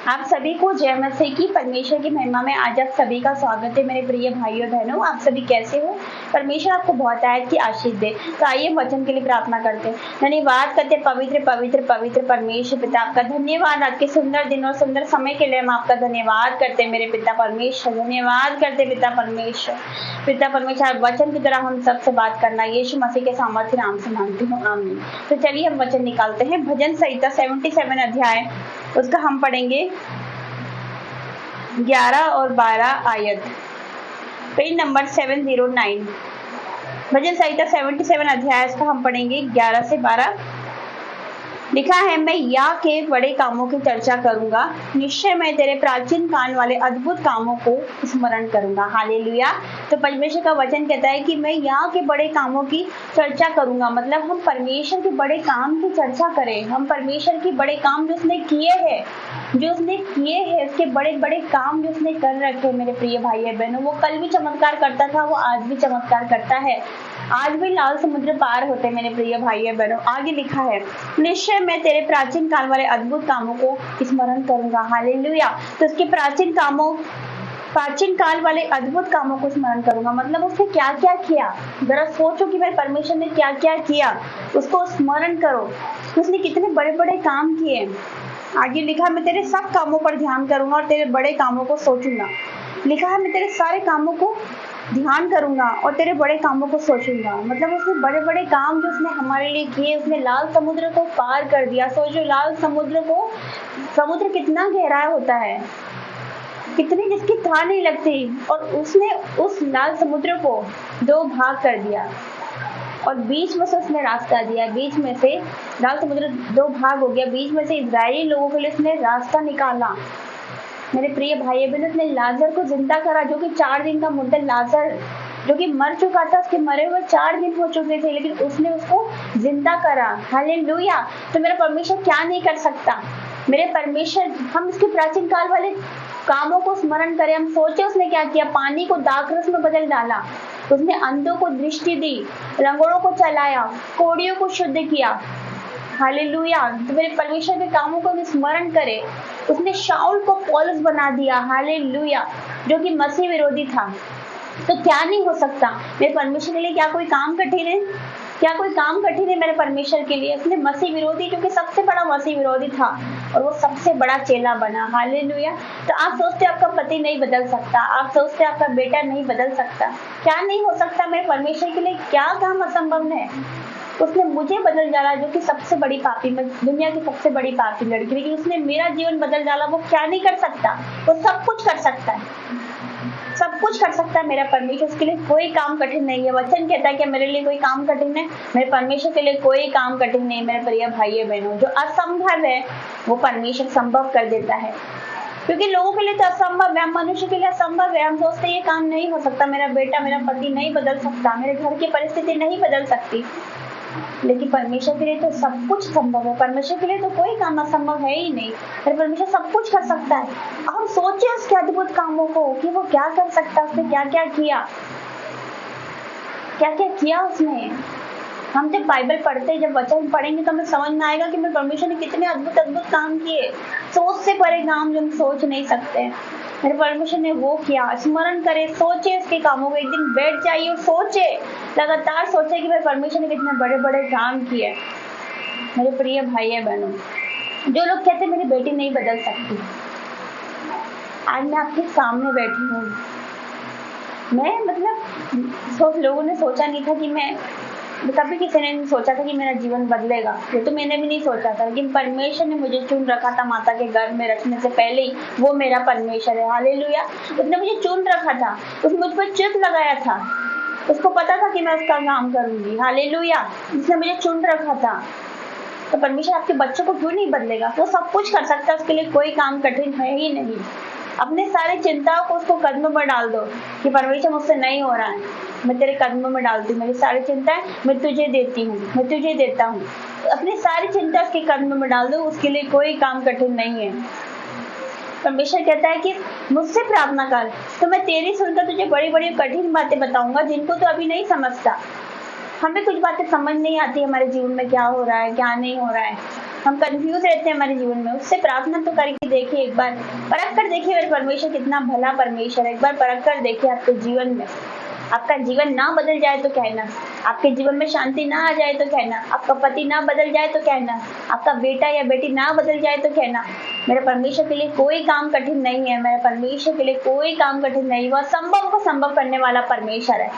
आप सभी को जय मसीह की परमेश्वर की महिमा में आज आप सभी का स्वागत है मेरे प्रिय भाइयों बहनों। आप सभी कैसे हो? परमेश्वर आपको बहुत आयत की आशीष दे। तो आइए वचन के लिए प्रार्थना करते हैं। धन्यवाद करते पवित्र पवित्र पवित्र परमेश्वर पिता, आपका धन्यवाद आज के सुंदर दिन और सुंदर समय के लिए हम आपका धन्यवाद करते हैं मेरे पिता परमेश्वर। धन्यवाद करते पिता परमेश्वर। पिता परमेश्वर वचन की तरह हम सबसे बात करना यीशु मसीह के सामर्थ्य नाम से मांगती हूँ, आमीन। तो चलिए हम वचन निकालते हैं। भजन संहिता 77 अध्याय, उसका हम पढ़ेंगे 11 और 12 आयत, पेज नंबर 709। भजन संहिता 77 अध्याय, इसका हम पढ़ेंगे 11 से 12। लिखा है, मैं या के बड़े कामों की चर्चा करूंगा, निश्चय मैं तेरे प्राचीन काल वाले अद्भुत कामों को स्मरण करूंगा। हालेलुया। तो परमेश्वर का वचन कहता है कि मैं या के बड़े कामों की चर्चा करूंगा, मतलब हम परमेश्वर के बड़े काम की चर्चा करें। हम परमेश्वर के बड़े काम जो उसने किए हैं, उसके बड़े बड़े काम जो उसने कर रखे मेरे प्रिय भाई बहनों। वो कल भी चमत्कार करता था, वो आज भी चमत्कार करता है। आज भी लाल समुद्र पार होते मेरे प्रिय भाई बहनों। आगे लिखा है, निश्चय मैं तेरे प्राचीन काल वाले अद्भुत कामों को स्मरण करूंगा। हालेलुया। तो उसके प्राचीन काल वाले अद्भुत कामों को स्मरण करूंगा, मतलब उसने क्या क्या किया। जरा सोचो कि मेरे परमेश्वर ने क्या क्या किया, उसको स्मरण करो। उसने कितने बड़े बड़े काम किए। आगे लिखा, मैं तेरे सब कामों पर ध्यान करूंगा और तेरे बड़े कामों को सोचूंगा। लिखा है, मैं तेरे सारे कामों को ध्यान करूंगा और तेरे बड़े कामों को सोचूंगा। मतलब उसने बड़े बड़े काम जो उसने हमारे लिए किए, उसने लाल समुद्र को पार कर दिया। सोचो लाल समुद्र कितना गहरा होता है, कितनी जिसकी था नहीं लगती, और उसने उस लाल समुद्र को 2 भाग कर दिया और बीच में से उसने रास्ता दिया। बीच में से लाल समुद्र 2 भाग हो गया, बीच में से इजरायली लोगों के लिए उसने रास्ता निकाला। मेरे प्रिय भाई बहन, उसने लाजर को जिंदा करा, जो कि 4 दिन का मुद्दा लाजर जो कि मर चुका था, उसके मरे हुए 4 दिन हो चुके थे, लेकिन उसने उसको जिंदा करा। हालेलुया। तो मेरा परमेश्वर क्या नहीं कर सकता। मेरे परमेश्वर, हम इसके प्राचीन काल वाले कामों को स्मरण करें। हम सोचे उसने क्या किया। पानी को दाखरस में बदल डाला, उसने अंधों को दृष्टि दी, लंगड़ों को चलाया, कोड़ियों को शुद्ध किया। हालेलुया। तो मेरे परमेश्वर के कामों को स्मरण करें। उसने शाऊल को पौलुस बना दिया। हालेलुया। जो कि मसीह विरोधी था। तो क्या नहीं हो सकता मेरे परमेश्वर के लिए। क्या कोई काम कठिन है? क्या कोई काम कठिन है मेरे परमेश्वर के लिए? उसने मसीह विरोधी, जो कि सबसे बड़ा मसीह विरोधी था, और वो सबसे बड़ा चेला बना। हालेलुया। तो आप सोचते आपका पति नहीं बदल सकता, आप सोचते आपका बेटा नहीं बदल सकता। क्या नहीं हो सकता मेरे परमेश्वर के लिए? क्या काम असंभव है? उसने मुझे बदल डाला, जो कि सबसे बड़ी पापी, दुनिया की सबसे बड़ी पापी लड़की, लेकिन उसने मेरा जीवन बदल डाला। वो क्या नहीं कर सकता? वो सब कुछ कर सकता है, सब कुछ कर सकता है मेरा परमेश्वर। उसके लिए कोई काम कठिन नहीं है। वचन कहता है कि मेरे लिए कोई काम कठिन है, मेरे परमेश्वर के लिए कोई काम कठिन नहीं। मेरे प्रिय भाई बहनों, जो असंभव है वो परमेश्वर संभव कर देता है, क्योंकि लोगों के लिए तो असंभव है, मनुष्य के लिए असंभव है। हम सोचते हैं ये काम नहीं हो सकता, मेरा बेटा मेरा पति नहीं बदल सकता, मेरे घर की परिस्थिति नहीं बदल सकती, लेकिन परमेश्वर के लिए तो सब कुछ संभव है। परमेश्वर के लिए तो कोई काम असंभव है ही नहीं। परमेश्वर सब कुछ कर सकता है। हम सोचे उसके अद्भुत कामों को कि वो क्या कर सकता है, उसने क्या क्या किया, क्या क्या किया उसने। हम जब बाइबल पढ़ते, जब वचन पढ़ेंगे तो हमें समझ में आएगा कि मेरे परमेश्वर ने कितने अद्भुत अद्भुत काम किए। सोच से परे काम जो हम सोच नहीं सकते, मेरे परमेश्वर ने वो किया। स्मरण करे, सोचे उसके कामों को। एक दिन बैठ जाइए और सोचे, लगातार सोचे कि मेरे परमेश्वर ने कितने बड़े बड़े काम किए। मेरे प्रिय भाई बहनों, जो लोग कहते मेरी बेटी नहीं बदल सकती, आज मैं आपके सामने बैठी हूँ। मैं मतलब लोगों ने सोचा नहीं था कि मैं, कभी किसी ने नहीं सोचा था कि मेरा जीवन बदलेगा। ये तो मैंने भी नहीं सोचा था, लेकिन परमेश्वर ने मुझे चुन रखा था माता के गर्भ में रखने से पहले ही। वो मेरा परमेश्वर है। हालेलुया। उसने मुझे चुन रखा था, उसने मुझ पर चित लगाया था, उसको पता था कि मैं उसका काम करूंगी। हालेलुया। उसने मुझे चुन रखा था। तो परमेश्वर आपके बच्चों को क्यों नहीं बदलेगा? वो सब कुछ कर सकता है, उसके लिए कोई काम कठिन है ही नहीं। अपने सारे चिंताओं को उसको कदमों में डाल दो कि परमेश्वर मुझसे नहीं हो रहा है, मैं तेरे कदमों में डालती हूँ। मेरी सारी चिंताएं मैं तुझे देती हूँ, मैं तुझे देता हूँ। अपनी सारी चिंता उसके कदमों में डाल दो, उसके लिए कोई काम कठिन नहीं है। परमेश्वर कहता है कि मुझसे प्रार्थना कर तो मैं तेरी सुनकर तुझे बड़ी बड़ी कठिन बातें बताऊंगा, जिनको तो अभी नहीं समझता। हमें कुछ बातें समझ नहीं आती हमारे जीवन में क्या हो रहा है क्या नहीं हो रहा है, हम कंफ्यूज रहते हैं हमारे जीवन में, उससे प्रार्थना तो करके देखिए, एक बार परख कर देखिए मेरे परमेश्वर कितना भला परमेश्वर है। एक बार परख कर देखिए आपके जीवन में, आपका जीवन ना बदल जाए तो कहना, आपके जीवन में शांति ना आ जाए तो कहना, आपका पति ना बदल जाए तो कहना, आपका बेटा या बेटी ना बदल जाए तो कहना, मेरे परमेश्वर के लिए कोई काम कठिन नहीं है। मेरे परमेश्वर के लिए कोई काम कठिन नहीं, वह संभव को संभव करने वाला परमेश्वर है।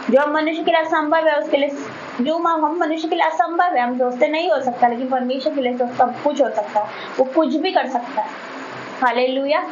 जो मनुष्य के लिए असंभव है उसके लिए, जो हम मनुष्य के लिए असंभव है, हम सोचते नहीं हो सकता, लेकिन परमेश्वर के लिए तो सब कुछ हो सकता है, वो कुछ भी कर सकता है। हालेलुया।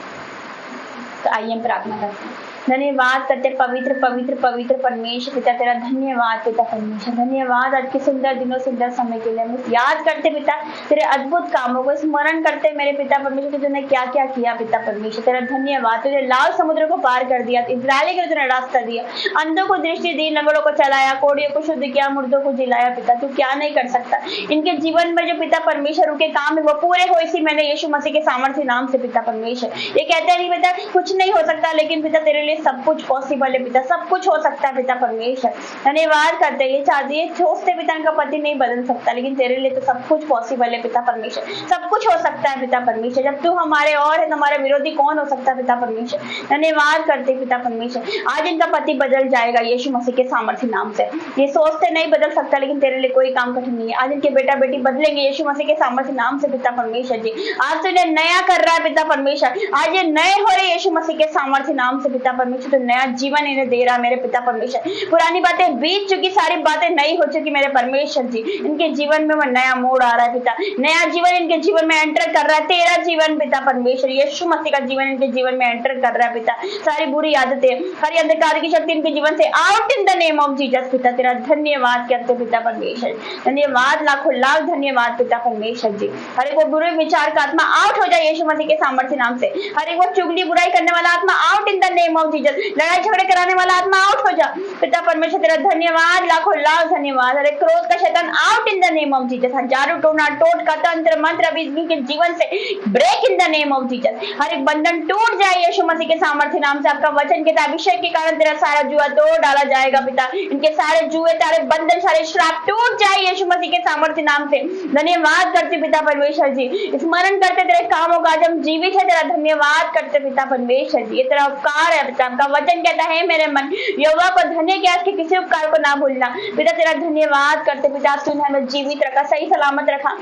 तो आइए हम प्रार्थना करते हैं। धन्यवाद करते पवित्र पवित्र पवित्र परमेश्वर पिता, तेरा धन्यवाद पिता परमेश्वर, धन्यवाद आज के सुंदर दिनों सुंदर समय के लिए। हम याद करते पिता तेरे अद्भुत कामों को, स्मरण करते मेरे पिता परमेश्वर, तुझने क्या क्या किया पिता परमेश्वर, तेरा धन्यवाद। तुझे लाल समुद्र को पार कर दिया, इस्राएल के तुझने रास्ता दिया, अंधों को दृष्टि दी, लंगड़ों को चलाया, कोड़ियों को शुद्ध किया, मुर्दों को जिलाया पिता। तू क्या नहीं कर सकता इनके जीवन में। जो पिता परमेश्वर के काम है वो पूरे हो, इसी मैंने यीशु मसीह के सामर्थ्य नाम से पिता परमेश्वर। ये कहते नहीं पिता कुछ नहीं हो सकता, लेकिन पिता तेरे लिए सब कुछ पॉसिबल है पिता, सब कुछ हो सकता है पिता परमेश्वर। धन्यवाद करते ये चाहते ये सोचते पिता इनका पति नहीं बदल सकता, लेकिन तेरे लिए तो सब कुछ पॉसिबल है पिता परमेश्वर, सब कुछ हो सकता है पिता परमेश्वर। जब तू हमारे और है तो हमारा विरोधी कौन हो सकता है पिता परमेश्वर। धन्यवाद करते पिता परमेश्वर, आज इनका पति बदल जाएगा यीशु मसीह के सामर्थ्य नाम से। ये सोचते नहीं बदल सकता, लेकिन तेरे लिए कोई काम कठिन नहीं है। आज इनके बेटा बेटी बदलेंगे यीशु मसीह के सामर्थ्य नाम से पिता परमेश्वर जी। आज तो इन्हें नया कर रहा है पिता परमेश्वर, आज ये नए हो रहे यीशु मसीह के सामर्थ्य नाम से पिता परमेश्वर। तो नया जीवन इन्हें दे रहा मेरे पिता परमेश्वर, पुरानी बातें बीत चुकी, सारी बातें नई हो चुकी मेरे परमेश्वर जी। इनके जीवन में वो नया मोड़ आ रहा है पिता, नया जीवन इनके जीवन में एंटर कर रहा है, तेरा जीवन पिता परमेश्वर, यीशु मसीह का जीवन इनके जीवन में एंटर कर रहा है पिता। सारी बुरी आदतें, हर अंधकार की शक्ति इनके जीवन से out in the name of Jesus पिता। तेरा धन्यवाद करते पिता परमेश्वर, धन्यवाद लाखों लाख धन्यवाद पिता परमेश्वर जी। हर एक वो बुरे विचार का आत्मा आउट हो जाए यीशु मसीह के सामर्थ्य नाम से। हर एक वो चुगली बुराई करने वाला आत्मा out in the name of Jesus, लड़ाई झगड़े कराने वाला आत्मा आउट हो जा पिता परमेश्वर। तेरा धन्यवाद लाखों लाख धन्यवाद। हर एक क्रोध का शैतान out in the name of Jesus. हजारों टोना टोट का तंत्र मंत्र अभी इनके जीवन से break in the name of Jesus. हर एक बंधन टूट जाए यीशु मसीह के सामर्थ्य नाम से। आपका वचन के अभिषेक के कारण तेरा सारा जुआ तोड़ डाला जाएगा पिता। इनके सारे जुए सारे बंधन सारे श्राप टूट जाए यीशु मसीह के सामर्थ्य नाम से। धन्यवाद करते पिता परमेश्वर जी, स्मरण करते तेरे कामों का, आज हम जीवित है तेरा धन्यवाद करते पिता परमेश्वर जी। ये तेरा उपकार है पिता, आपका वचन कहता है मेरे मन यहोवा को धन्य किया, इसके किसी उपकार को ना भूलना पिता। तेरा धन्यवाद करते पिता, तूने हमें जीवित रखा, सही सलामत रखा।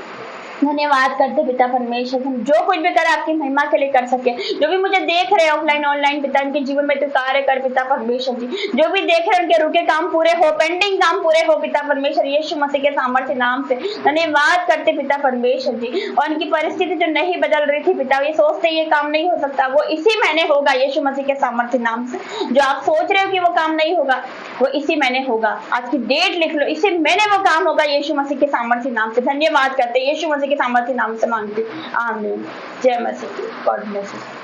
धन्यवाद करते पिता परमेश्वर, हम जो कुछ भी करे आपकी महिमा के लिए कर सके। जो भी मुझे देख रहे ऑफलाइन ऑनलाइन पिता, इनके जीवन में तो कार्य कर पिता परमेश्वर जी। जो भी देख रहे उनके रुके काम पूरे हो, पेंडिंग काम पूरे हो पिता परमेश्वर, यीशु मसीह के सामर्थ्य नाम से। धन्यवाद करते पिता परमेश्वर जी। और इनकी परिस्थिति जो नहीं बदल रही थी पिता, ये सोचते ये काम नहीं हो सकता, वो इसी महीने होगा यीशु मसीह के सामर्थ्य नाम से। जो आप सोच रहे हो कि वो काम नहीं होगा, वो इसी महीने होगा। आज की डेट लिख लो, इसी महीने वो काम होगा यीशु मसीह के सामर्थ्य नाम से। धन्यवाद करते यीशु मसीह के सामर्थ्य नाम से मांगती, आमीन। जय मसीह, गॉड ब्लेस यू।